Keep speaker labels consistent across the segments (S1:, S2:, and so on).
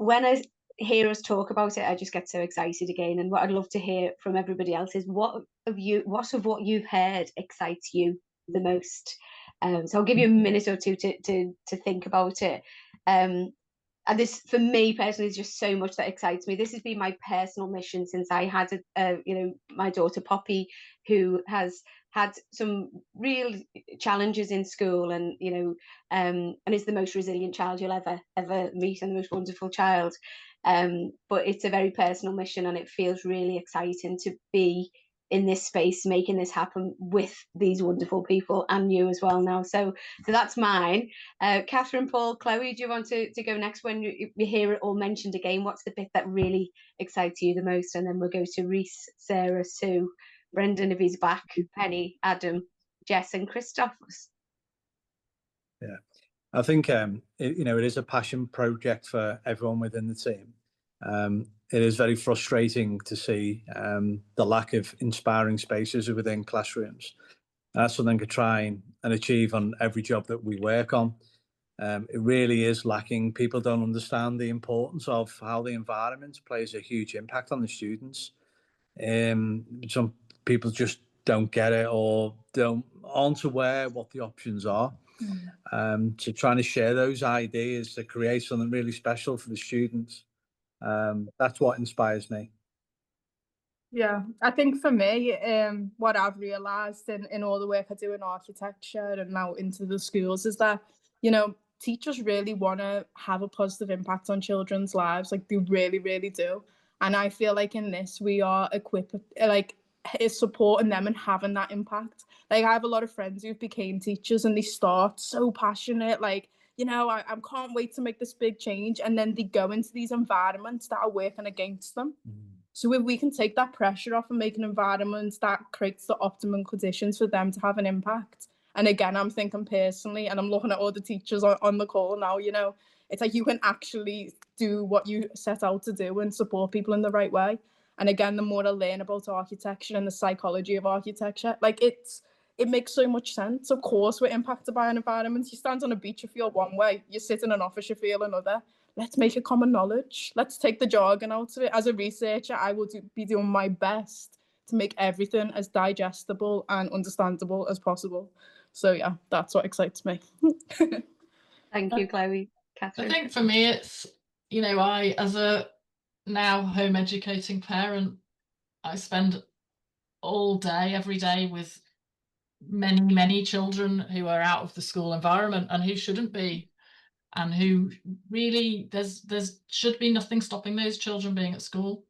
S1: when I hear us talk about it, I just get so excited again. And what I'd love to hear from everybody else is what of what you've heard excites you the most? So I'll give you a minute or two to think about it. Um, and this, for me personally, is just so much that excites me. This has been my personal mission since I had my daughter Poppy, who has had some real challenges in school, and and is the most resilient child you'll ever meet, and the most wonderful child. But it's a very personal mission, and it feels really exciting to be in this space making this happen with these wonderful people and you as well now. So that's mine. Catherine, Paul, Chloe, do you want to go next? When you hear it all mentioned again, what's the bit that really excites you the most? And then we'll go to Reese, Sarah, Sue, Brendan if he's back, Penny, Adam, Jess, and Christoph.
S2: Yeah, I think it is a passion project for everyone within the team. It is very frustrating to see the lack of inspiring spaces within classrooms. That's something to try and achieve on every job that we work on. It really is lacking. People don't understand the importance of how the environment plays a huge impact on the students. Some people just don't get it or aren't aware what the options are. So trying to share those ideas to create something really special for the students. That's what inspires me.
S3: Yeah, I think for me, what I've realised in all the work I do in architecture and now into the schools is that, teachers really want to have a positive impact on children's lives. Like, they really, really do. And I feel like in this, we are equipped, like, is supporting them and having that impact. Like, I have a lot of friends who've became teachers and they start so passionate, like, I can't wait to make this big change. And then they go into these environments that are working against them. So if we can take that pressure off and make an environment that creates the optimum conditions for them to have an impact. And again, I'm thinking personally, and I'm looking at all the teachers on the call now, it's like you can actually do what you set out to do and support people in the right way. And again, the more I learn about architecture and the psychology of architecture, like it makes so much sense. Of course, we're impacted by an environment. You stand on a beach, you feel one way. You sit in an office, you feel another. Let's make it common knowledge. Let's take the jargon out of it. As a researcher, I will be doing my best to make everything as digestible and understandable as possible. So yeah, that's what excites me.
S1: Thank you, Chloe. Catherine?
S4: I think for me, it's, I, as a now home educating parent, I spend all day, every day with many, many children who are out of the school environment and who shouldn't be. And who really, there's should be nothing stopping those children being at school.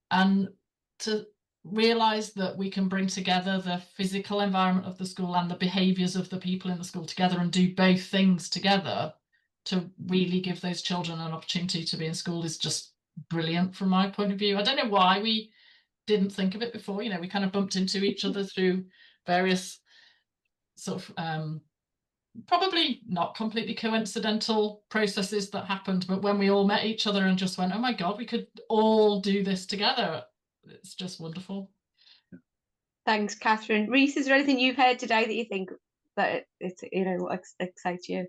S4: And to realise that we can bring together the physical environment of the school and the behaviours of the people in the school together and do both things together to really give those children an opportunity to be in school is just brilliant from my point of view. I don't know why we didn't think of it before. We kind of bumped into each other through various sort of probably not completely coincidental processes that happened, but when we all met each other and just went, oh my God, we could all do this together. It's just wonderful.
S1: Thanks, Catherine. Reese, is there anything you've heard today that you think that it's excites you?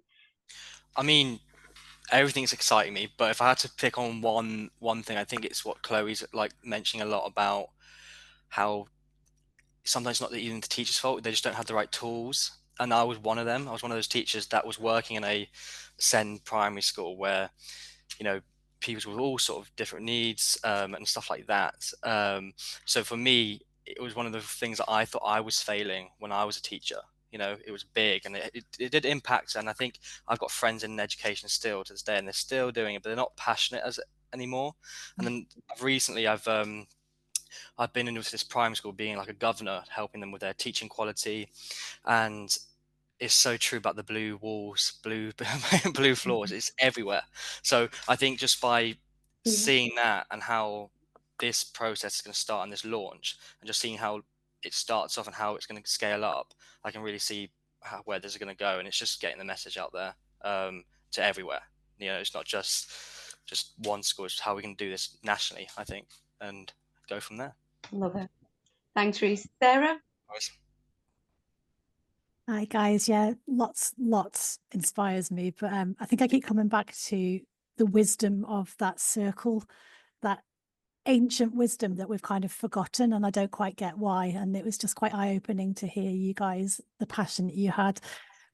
S5: I mean, everything's exciting me, but if I had to pick on one thing, I think it's what Chloe's like mentioning a lot about, how sometimes not even the teacher's fault, they just don't have the right tools. And I was one of them. I was one of those teachers that was working in a SEND primary school where, people with all sort of different needs and stuff like that. So for me, it was one of the things that I thought I was failing when I was a teacher. It was big and it did impact. And I think I've got friends in education still to this day, and they're still doing it, but they're not passionate as anymore. And then recently I've been into this primary school being like a governor, helping them with their teaching quality. And it's so true about the blue walls, blue floors. It's everywhere. So I think just by seeing that and how this process is going to start and this launch, and just seeing how it starts off and how it's going to scale up, I can really see where this is going to go. And it's just getting the message out there to everywhere. It's not just one school. It's how we can do this nationally, I think, and go from there.
S1: Love it. Thanks, Reese. Sarah?
S6: Hi guys, yeah, lots inspires me, but I think I keep coming back to the wisdom of that circle, that ancient wisdom that we've kind of forgotten, and I don't quite get why. And it was just quite eye-opening to hear you guys, the passion that you had.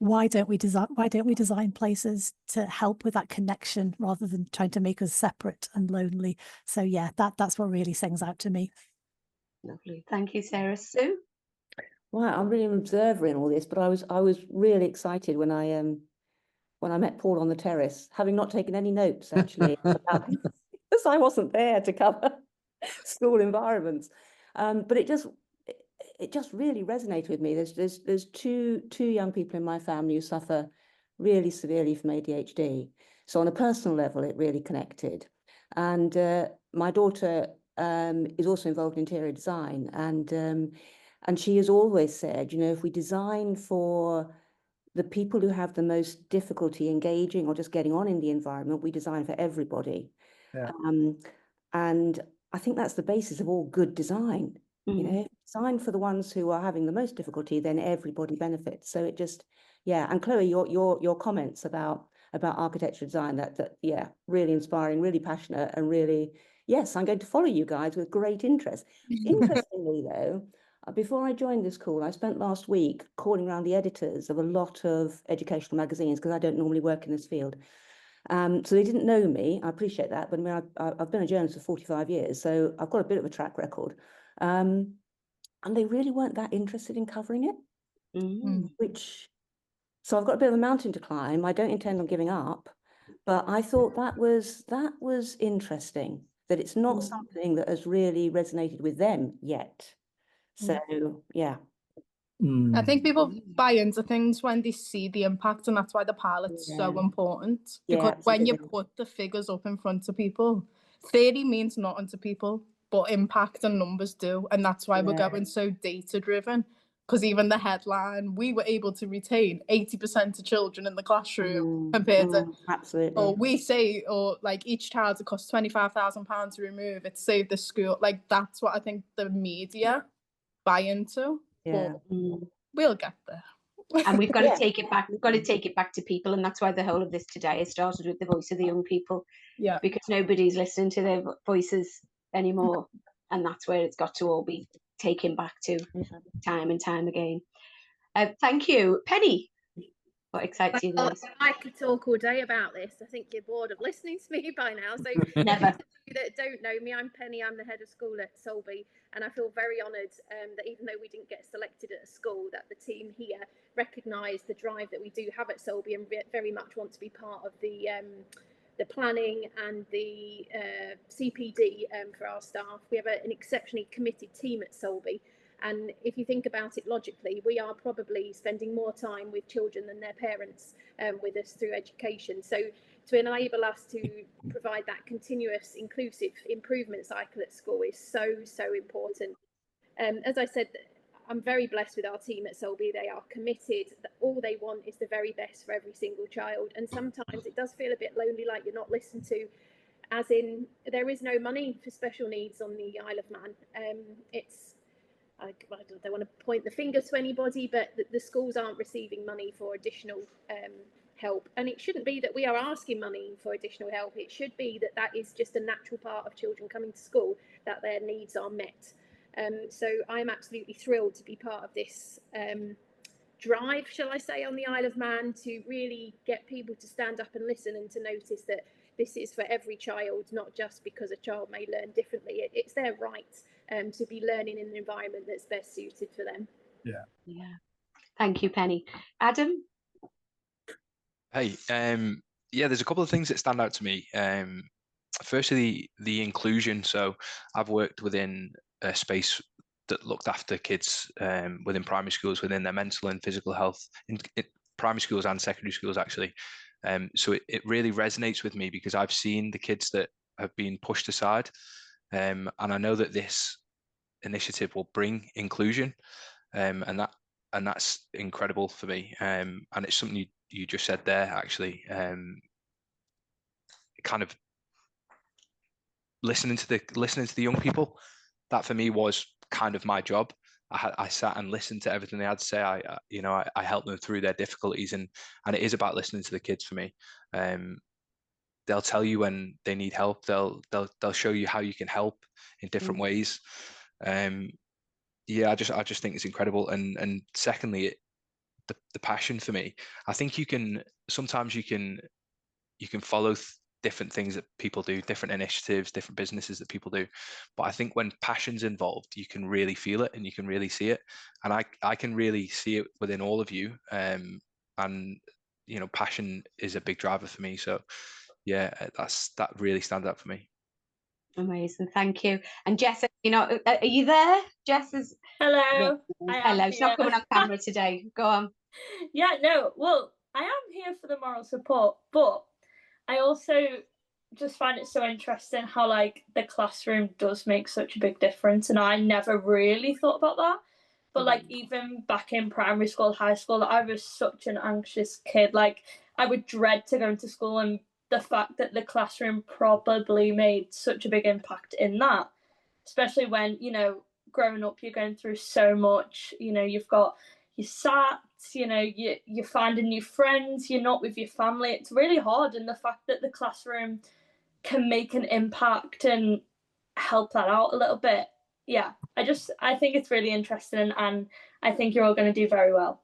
S6: Why don't we design places to help with that connection rather than trying to make us separate and lonely? So yeah, that's what really sings out to me.
S1: Lovely. Thank you, Sarah. Sue?
S7: Well, I'm really an observer in all this, but I was really excited when I met Paul on the terrace, having not taken any notes actually, because I wasn't there to cover school environments. But it just really resonated with me. There's two young people in my family who suffer really severely from ADHD. So on a personal level, it really connected. And my daughter is also involved in interior design, and she has always said, you know, if we design for the people who have the most difficulty engaging or just getting on in the environment, we design for everybody.
S2: Yeah.
S7: And I think that's the basis of all good design. You know, design for the ones who are having the most difficulty, then everybody benefits. So it just, yeah. And Chloe, your comments about architecture design, that yeah, really inspiring, really passionate, and really, yes, I'm going to follow you guys with great interest. Interestingly, though, before I joined this call, I spent last week calling around the editors of a lot of educational magazines, because I don't normally work in this field. So they didn't know me. I appreciate that, but I mean, I've been a journalist for 45 years, so I've got a bit of a track record. And they really weren't that interested in covering it, so I've got a bit of a mountain to climb. I don't intend on giving up, but I thought that was interesting, that it's not something that has really resonated with them yet. So yeah.
S3: I think people buy into things when they see the impact, and that's why the pilot's so important. Because when you put the figures up in front of people, theory means nothing to people, but impact and numbers do. And that's why we're going so data driven. Because even the headline, we were able to retain 80% of children in the classroom compared to,
S7: absolutely.
S3: or we say, or like each child, it costs £25,000 to remove, it saved the school. Like that's what I think the media buy into.
S7: Yeah.
S3: But we'll get there.
S1: And we've got to take it back. We've got to take it back to people, and that's why the whole of this today has started with the voice of the young people.
S3: Yeah.
S1: Because nobody's listening to their voices anymore, and that's where it's got to all be taken back to, time and time again. Thank you, Penny. What excites you the most?
S8: I could talk all day about this. I think you're bored of listening to me by now. So
S1: Never.
S8: For you that don't know me, I'm Penny. I'm the head of school at Solby, and I feel very honoured that even though we didn't get selected at a school, that the team here recognise the drive that we do have at Solby and very much want to be part of the planning and the CPD for our staff. We have an exceptionally committed team at Solby. And if you think about it logically, we are probably spending more time with children than their parents with us through education. So to enable us to provide that continuous inclusive improvement cycle at school is so important. As I said, I'm very blessed with our team at Solby. They are committed. All they want is the very best for every single child. And sometimes it does feel a bit lonely, like you're not listened to, as in there is no money for special needs on the Isle of Man. I don't want to point the finger to anybody, but the schools aren't receiving money for additional help. And it shouldn't be that we are asking money for additional help. It should be that is just a natural part of children coming to school, that their needs are met. So I'm absolutely thrilled to be part of this drive, shall I say, on the Isle of Man, to really get people to stand up and listen and to notice that this is for every child, not just because a child may learn differently. It's their right to be learning in an environment that's best suited for them.
S1: Yeah. Thank you, Penny. Adam?
S9: Hey, there's a couple of things that stand out to me. Firstly, the inclusion. So I've worked within a space that looked after kids within primary schools, within their mental and physical health, in primary schools and secondary schools, actually. So it really resonates with me, because I've seen the kids that have been pushed aside. And I know that this initiative will bring inclusion, and that's incredible for me. And it's something you just said there, actually. Kind of listening to the young people. That for me was kind of my job. I sat and listened to everything they had to say. I helped them through their difficulties, and it is about listening to the kids for me. they'll tell you when they need help. They'll show you how you can help in different ways. Yeah, I just think it's incredible. And secondly, the passion for me. I think you can follow different things that people do, different initiatives, different businesses that people do. But I think when passion's involved, you can really feel it and you can really see it. And I can really see it within all of you. And you know, passion is a big driver for me. So yeah, that really stands out for me.
S1: Amazing, thank you. And Jess, you know, are you there? Jess is.
S10: Hello.
S1: Hello. She's not coming on camera today. Go on.
S10: Yeah, no. Well, I am here for the moral support, but I also just find it so interesting how like the classroom does make such a big difference, and I never really thought about that. But like even back in primary school, high school, I was such an anxious kid. Like I would dread to go into school, and the fact that the classroom probably made such a big impact in that, especially when, you know, growing up, you're going through so much, you know, you've got your SATs, you know, you're finding new friends, you're not with your family. It's really hard. And the fact that the classroom can make an impact and help that out a little bit. Yeah, I think it's really interesting, and I think you're all going to do very well.